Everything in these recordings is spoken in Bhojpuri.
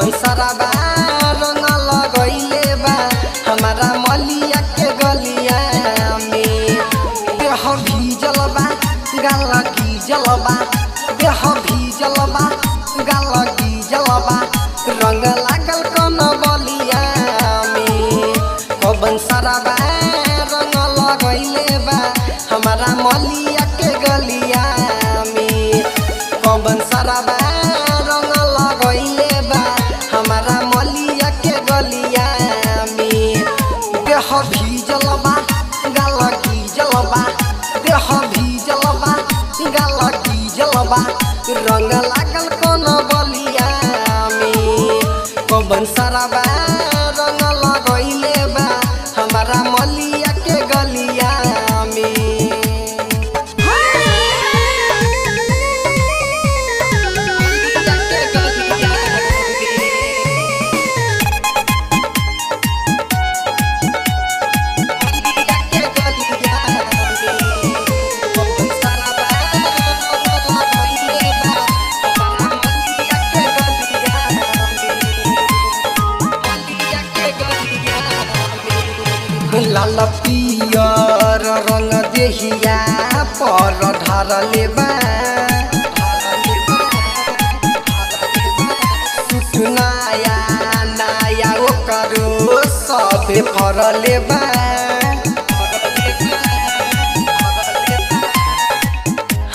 कौन सरबा रंग लगैले बा हमारा मलिया के गलिया में। देह भीजल बा गाल गीजल बा, देह भीजल बा गाल गीजल बा, रंग लागल कौन बलिया में। कौन सरबा रंग लगैले बा हमारा मलिया के गलिया में। कौन सरबा रंग लगैले बा हमारा मलिया के गलिया में। देह भीजल बा गाल गीजल बा, देह भीजल बा गाल गीजल बा, रंग लागल कौन बलिया में। कौन सरबा रंग लगैले बा हमारा मलिया के गलिया में। लाल पियर रंग देहिया पर ढारले बा, सुट नया नया ओकरो सबे फरले बा।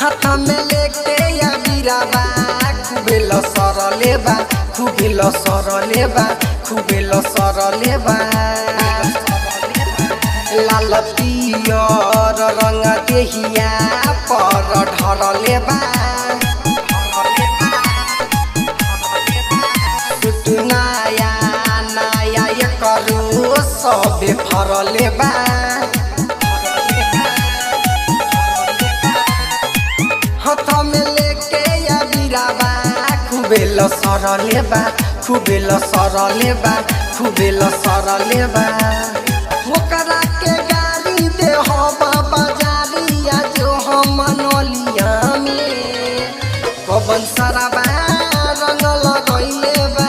हाथ में लेके या बिराबा खूबे लसरले बा, खूबे लसरले बा, खूबे लसरले बा। लाल पियर रंग देहिया पर ढरले बा, सुट नया नया एकरो सबे फरले बा। हाथ में लेके या बिराबा खूबे लसरले बा, खूबे लसरले बा, खूबे लसरले बा। ओकरा के गाड़ी दे हो बाबा जारिया जो हम नलिया में। कौन सरबा रंग लगैले बा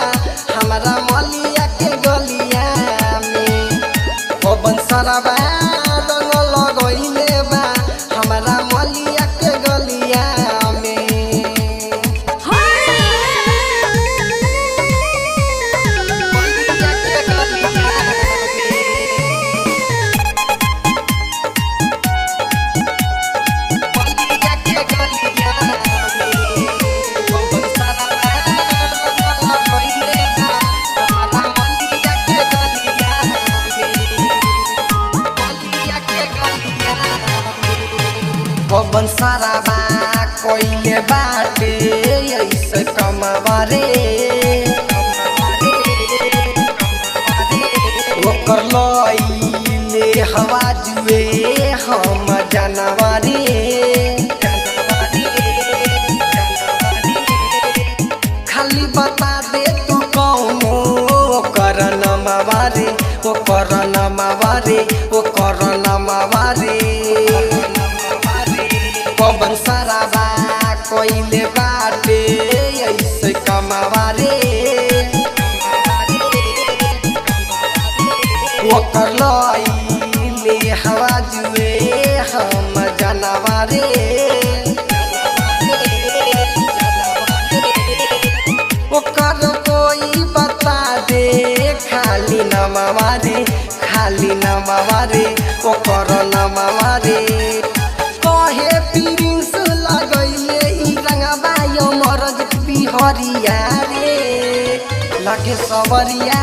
हमारा मलिया के गलिया में। कौन सरबा रंग लगैले बा हमारा मलिया के गलिया में। कौन सरबा कोइले बाटे ऐसे कमवारे, ओकर लइले हवा जुए हम जानवारे। खाली बता दे तू कौनो ओकर नमवारे, ओकर नमवारे, ओकर नमवारे। कौन सरबा कोइले बाटे ऐसे कमवारे, ओकर लइले हवा जुए हम जानवारे। ओकर कोई बता दे खाली नमवारे, खाली नमवारे, ओकर नमवारे। कहे प्रिंस लगैले ई रंगबा यो मरज बिहरिया रे, लगे सबरिया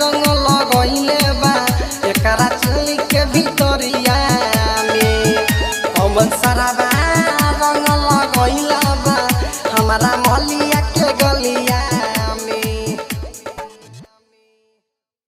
रंग लगैले बा एकरा चली के भितरिया में। कौन सरबा रंग लगैला बा हमारा मलिया